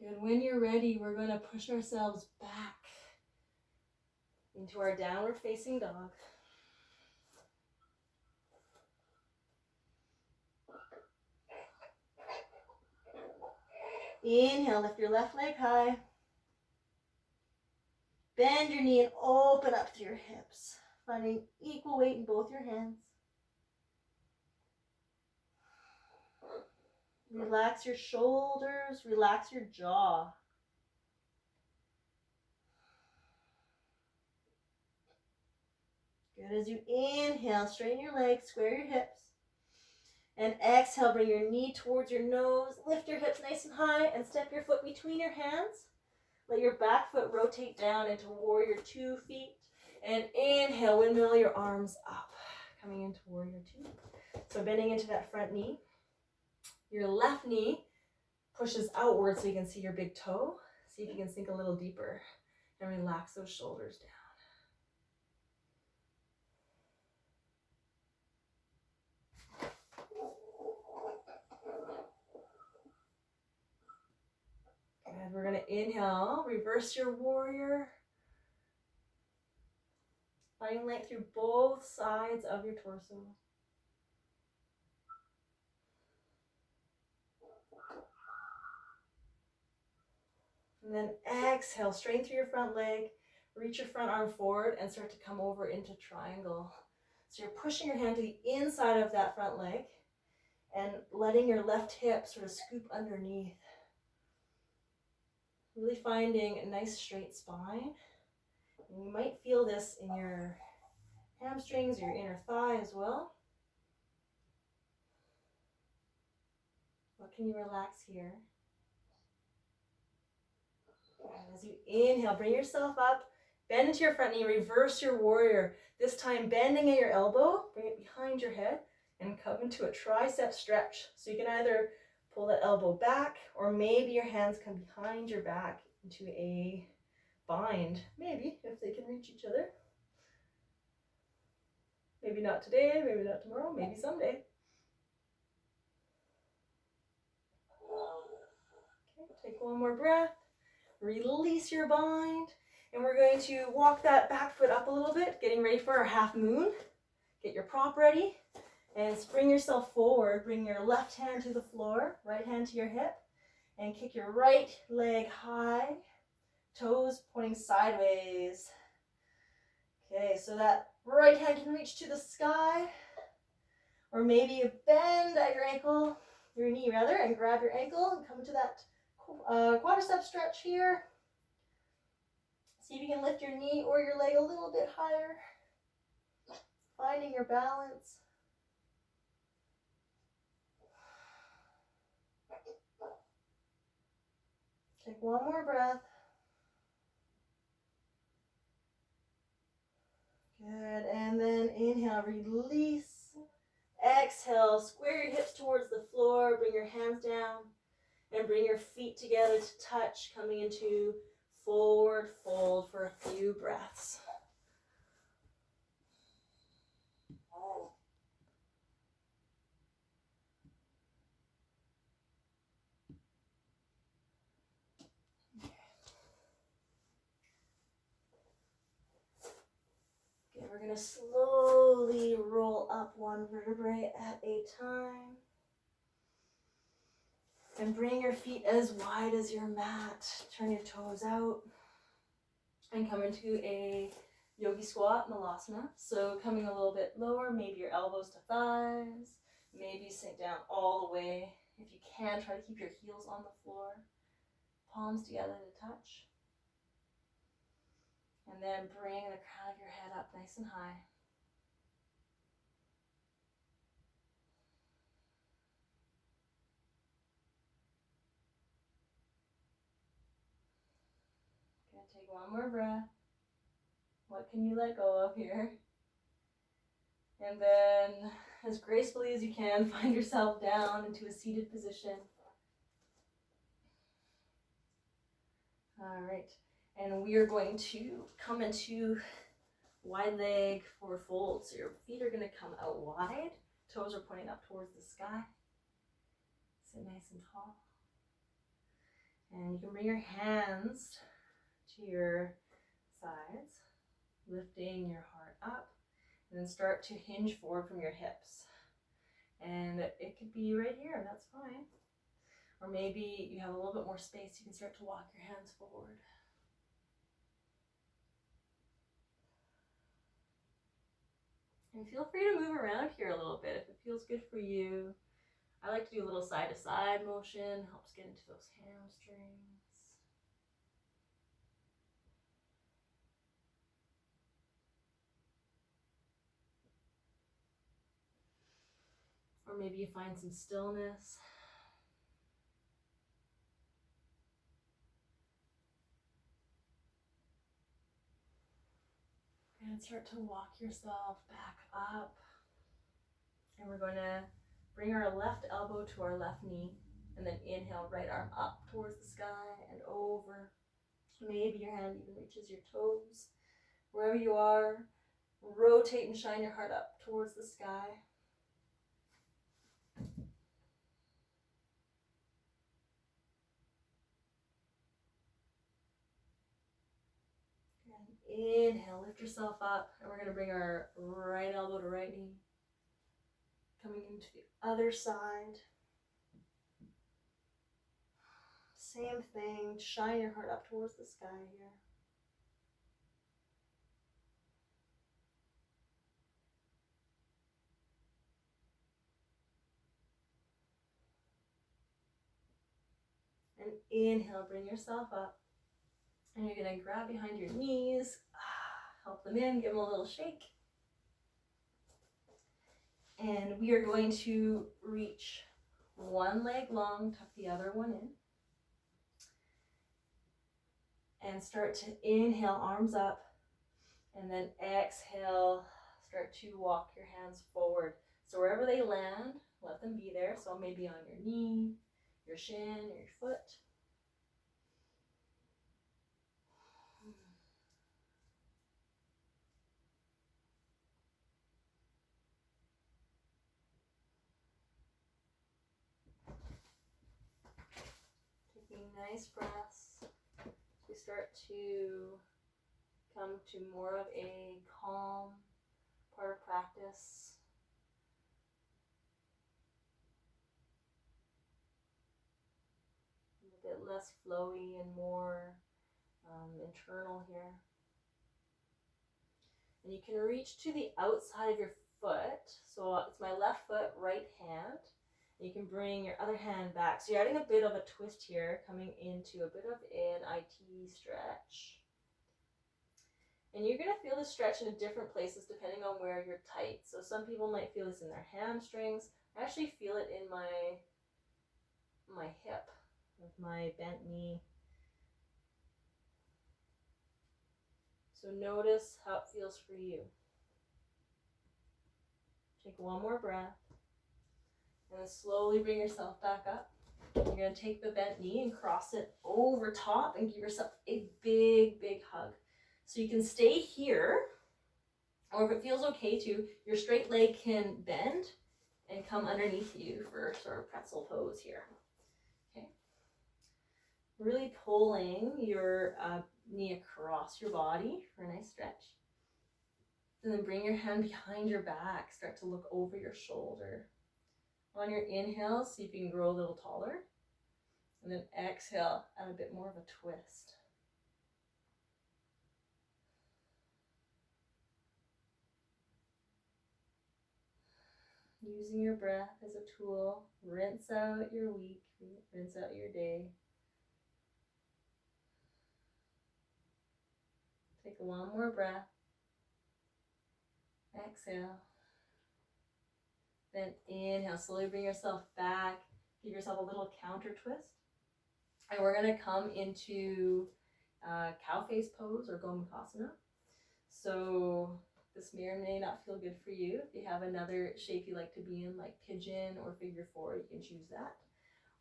Good. When you're ready, we're going to push ourselves back into our downward facing dog. Inhale, lift your left leg high. Bend your knee and open up through your hips, finding equal weight in both your hands. Relax your shoulders, relax your jaw. Good. As you inhale, straighten your legs, square your hips. And exhale, bring your knee towards your nose, lift your hips nice and high, and step your foot between your hands. Let your back foot rotate down into warrior 2 feet. And inhale, windmill your arms up, coming into warrior 2. So bending into that front knee. Your left knee pushes outward so you can see your big toe. See if you can sink a little deeper and relax those shoulders down. Good. We're going to inhale, reverse your warrior. Finding length through both sides of your torso. And then exhale, straighten through your front leg, reach your front arm forward and start to come over into triangle. So you're pushing your hand to the inside of that front leg and letting your left hip sort of scoop underneath. Really finding a nice straight spine. And you might feel this in your hamstrings, your inner thigh as well. What can you relax here? And as you inhale, bring yourself up, bend into your front knee, reverse your warrior. This time bending at your elbow, bring it behind your head and come into a tricep stretch. So you can either pull that elbow back or maybe your hands come behind your back into a bind. Maybe, if they can reach each other. Maybe not today, maybe not tomorrow, maybe someday. Okay, take one more breath. Release your bind, and we're going to walk that back foot up a little bit, getting ready for our half moon. Get your prop ready, and spring yourself forward. Bring your left hand to the floor, right hand to your hip, and kick your right leg high, toes pointing sideways. Okay, so that right hand can reach to the sky, or maybe you bend at your knee rather, and grab your ankle and come to that quadricep stretch here. See if you can lift your knee or your leg a little bit higher. Finding your balance. Take one more breath. Good, and then inhale, release. Exhale, square your hips towards the floor, bring your hands down. And bring your feet together to touch, coming into forward fold for a few breaths. Okay, we're going to slowly roll up one vertebrae at a time. And bring your feet as wide as your mat. Turn your toes out. And come into a yogi squat, malasana. So coming a little bit lower, maybe your elbows to thighs. Maybe sink down all the way. If you can, try to keep your heels on the floor. Palms together to touch. And then bring the crown of your head up nice and high. Take one more breath. What can you let go of here? And then, as gracefully as you can, find yourself down into a seated position. All right. And we are going to come into wide leg forward fold. So your feet are going to come out wide. Toes are pointing up towards the sky. Sit nice and tall. And you can bring your hands to your sides, lifting your heart up, and then start to hinge forward from your hips. And it could be right here, that's fine. Or maybe you have a little bit more space, you can start to walk your hands forward. And feel free to move around here a little bit if it feels good for you. I like to do a little side-to-side motion, helps get into those hamstrings. Or maybe you find some stillness. And start to walk yourself back up. And we're going to bring our left elbow to our left knee. And then inhale, right arm up towards the sky and over. Maybe your hand even reaches your toes. Wherever you are, rotate and shine your heart up towards the sky. And inhale, lift yourself up. And we're going to bring our right elbow to right knee. Coming into the other side. Same thing, shine your heart up towards the sky here. And inhale, bring yourself up. And you're going to grab behind your knees, help them in, give them a little shake. And we are going to reach one leg long, tuck the other one in. And start to inhale, arms up. And then exhale, start to walk your hands forward. So wherever they land, let them be there. So maybe on your knee, your shin, or your foot. Taking nice breaths. We start to come to more of a calm part of practice. A bit less flowy and more internal here. And you can reach to the outside of your foot. So it's my left foot, right hand. And you can bring your other hand back. So you're adding a bit of a twist here, coming into a bit of an IT stretch. And you're going to feel the stretch in different places depending on where you're tight. So some people might feel this in their hamstrings. I actually feel it in my hip with my bent knee. So notice how it feels for you. Take one more breath. And then slowly bring yourself back up. You're going to take the bent knee and cross it over top and give yourself a big, big hug. So you can stay here, or if it feels okay to, your straight leg can bend and come underneath you for sort of pretzel pose here. Okay. Really pulling your knee across your body for a nice stretch. And then bring your hand behind your back. Start to look over your shoulder. On your inhale, see if you can grow a little taller. And then exhale, add a bit more of a twist. Using your breath as a tool, rinse out your week, rinse out your day. Take one more breath. Exhale. Then inhale, slowly bring yourself back. Give yourself a little counter twist. And we're going to come into cow face pose or Gomukhasana. So this may or may not feel good for you. If you have another shape you like to be in, like pigeon or figure four, you can choose that.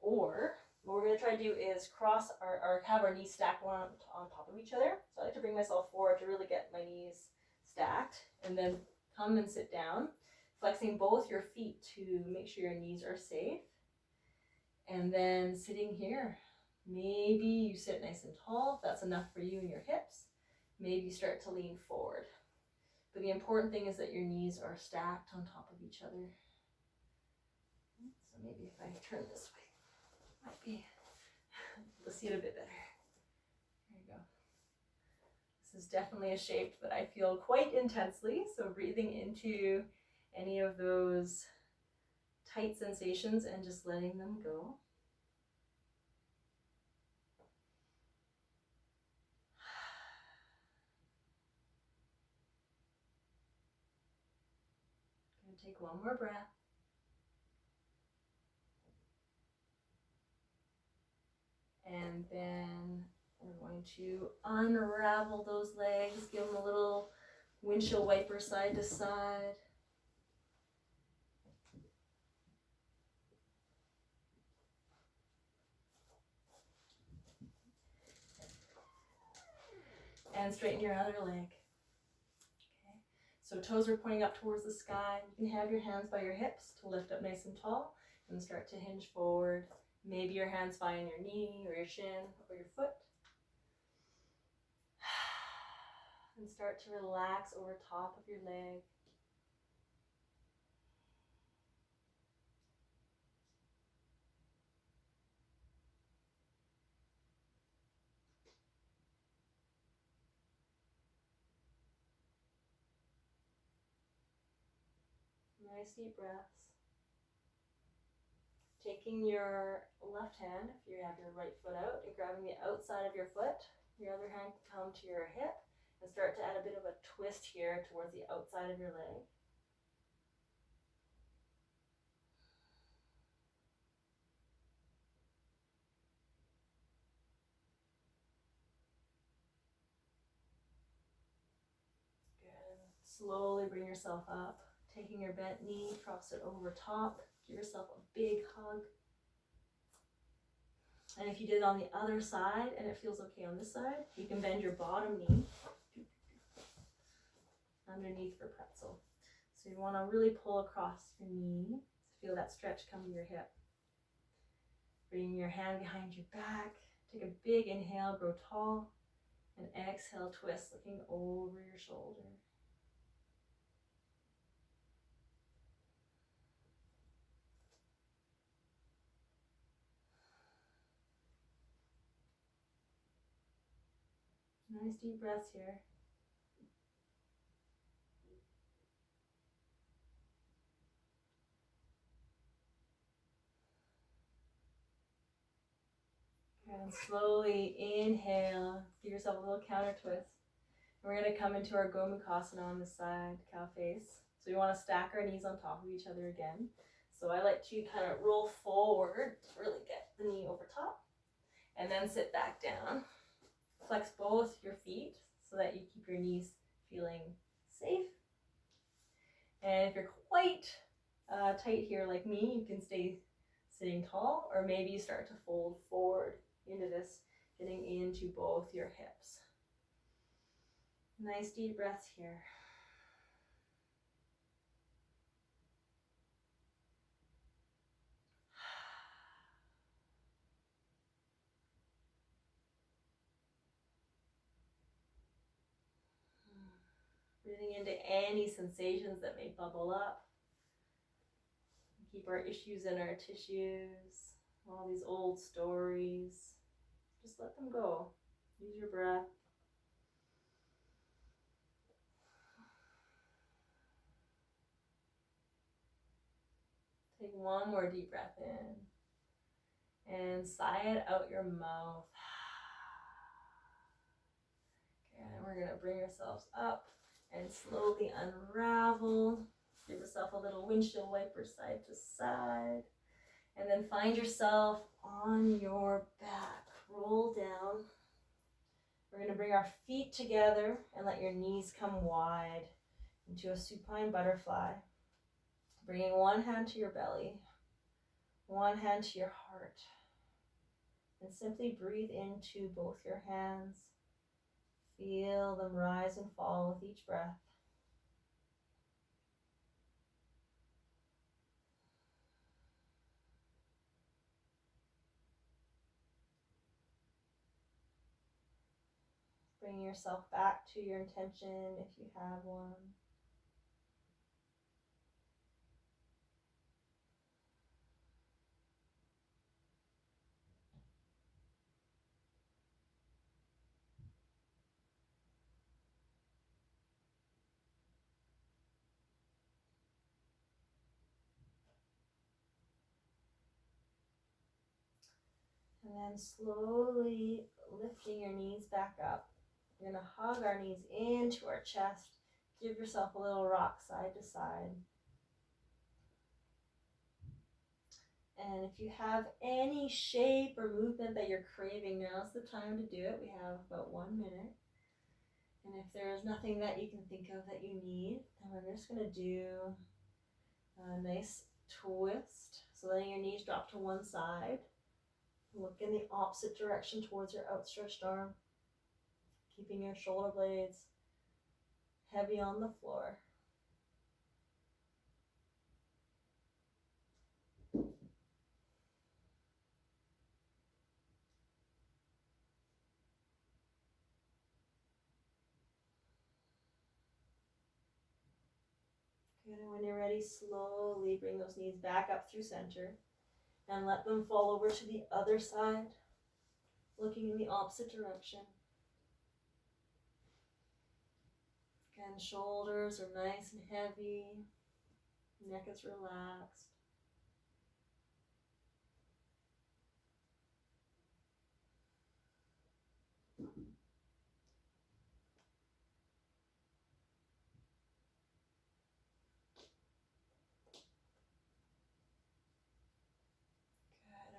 Or what we're going to try to do is cross or have our knees stacked one on top of each other. So I like to bring myself forward to really get my knees stacked, and then come and sit down, flexing both your feet to make sure your knees are safe. And then sitting here, Maybe you sit nice and tall, if that's enough for you and your hips. Maybe you start to lean forward. But the important thing is that your knees are stacked on top of each other. So maybe if I turn this way, might be able to see it a bit better. There you go. This is definitely a shape that I feel quite intensely. So breathing into any of those tight sensations and just letting them go. Gonna take one more breath. And then we're going to unravel those legs, give them a little windshield wiper side to side. And straighten your other leg. Okay. So toes are pointing up towards the sky. You can have your hands by your hips to lift up nice and tall and start to hinge forward. Maybe your hands find your knee or your shin or your foot. And start to relax over top of your leg. Nice deep breaths. Taking your left hand, if you have your right foot out, and grabbing the outside of your foot. Your other hand can come to your hip and start to add a bit of a twist here towards the outside of your leg. Good. Slowly bring yourself up. Taking your bent knee, cross it over top. Give yourself a big hug. And if you did it on the other side and it feels okay on this side, you can bend your bottom knee underneath for pretzel. So you want to really pull across your knee to feel that stretch come to your hip. Bring your hand behind your back. Take a big inhale, grow tall. And exhale, twist, looking over your shoulder. Nice deep breaths here. And slowly inhale, give yourself a little counter twist. And we're going to come into our Gomukhasana on this side, cow face. So we want to stack our knees on top of each other again. So I like to kind of roll forward to really get the knee over top. And then sit back down. Flex both your feet so that you keep your knees feeling safe. And if you're quite tight here like me, you can stay sitting tall, or maybe you start to fold forward into this, getting into both your hips. Nice deep breaths here. Breathing into any sensations that may bubble up. Keep our issues in our tissues, all these old stories. Just let them go. Use your breath. Take one more deep breath in and sigh it out your mouth. Okay, and we're going to bring ourselves up and slowly unravel. Give yourself a little windshield wiper side to side. And then find yourself on your back. Roll down. We're going to bring our feet together and let your knees come wide into a supine butterfly. Bringing one hand to your belly, one hand to your heart. And simply breathe into both your hands. Feel them rise and fall with each breath. Bring yourself back to your intention if you have one. And then slowly lifting your knees back up. We're going to hug our knees into our chest. Give yourself a little rock side to side. And if you have any shape or movement that you're craving, now's the time to do it. We have about 1 minute. And if there's nothing that you can think of that you need, then we're just going to do a nice twist. So letting your knees drop to one side. Look in the opposite direction towards your outstretched arm. Keeping your shoulder blades heavy on the floor. Good, and when you're ready, slowly bring those knees back up through center and let them fall over to the other side, looking in the opposite direction. Again, shoulders are nice and heavy, neck is relaxed.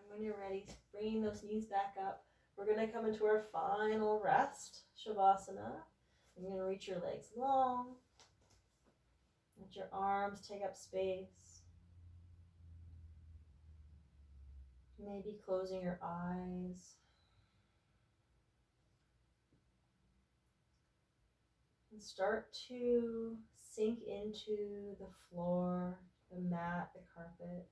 When you're ready, bringing those knees back up, we're going to come into our final rest, Shavasana. You're going to reach your legs long. Let your arms take up space. Maybe closing your eyes. And start to sink into the floor, the mat, the carpet.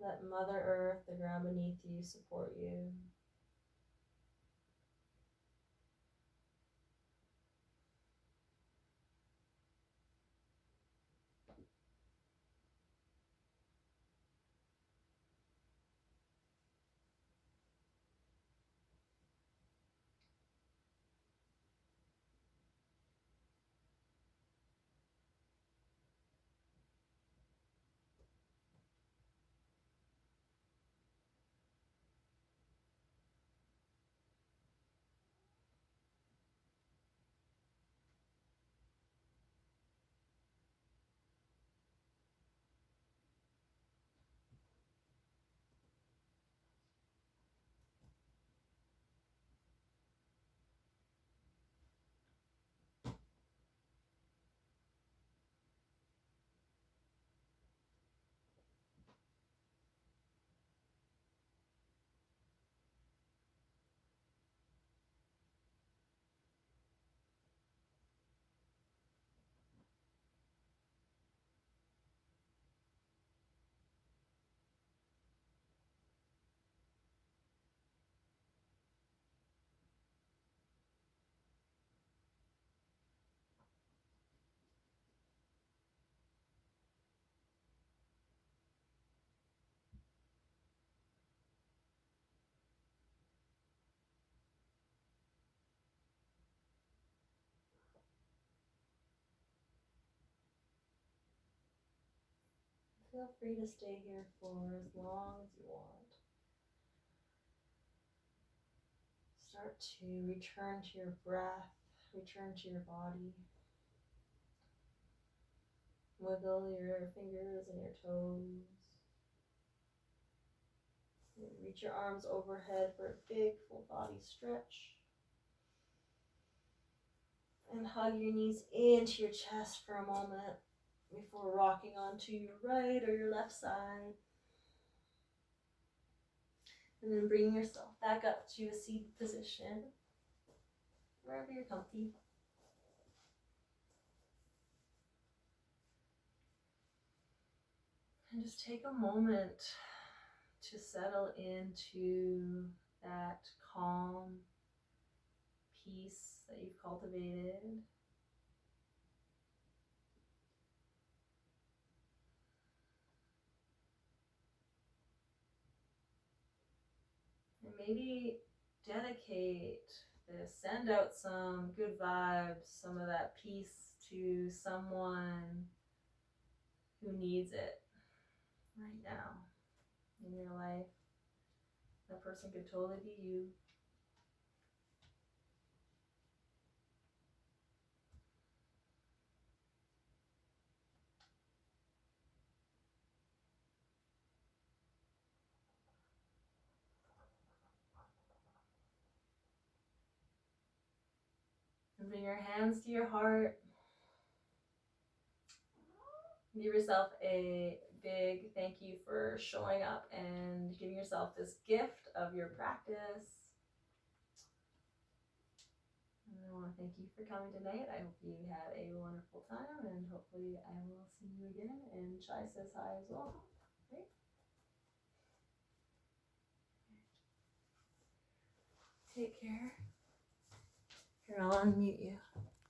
Let Mother Earth, the ground beneath you, support you. Feel free to stay here for as long as you want. Start to return to your breath, return to your body. Wiggle your fingers and your toes. Reach your arms overhead for a big full body stretch. And hug your knees into your chest for a moment before rocking onto your right or your left side. And then bring yourself back up to a seated position, wherever you're comfy. And just take a moment to settle into that calm peace that you've cultivated. And maybe dedicate this, send out some good vibes, some of that peace to someone who needs it right now in your life. That person could totally be you. And bring your hands to your heart. Give yourself a big thank you for showing up and giving yourself this gift of your practice. And I want to thank you for coming tonight. I hope you had a wonderful time, and hopefully I will see you again. And Chai says hi as well. Okay? Take care. Here, I'll unmute you.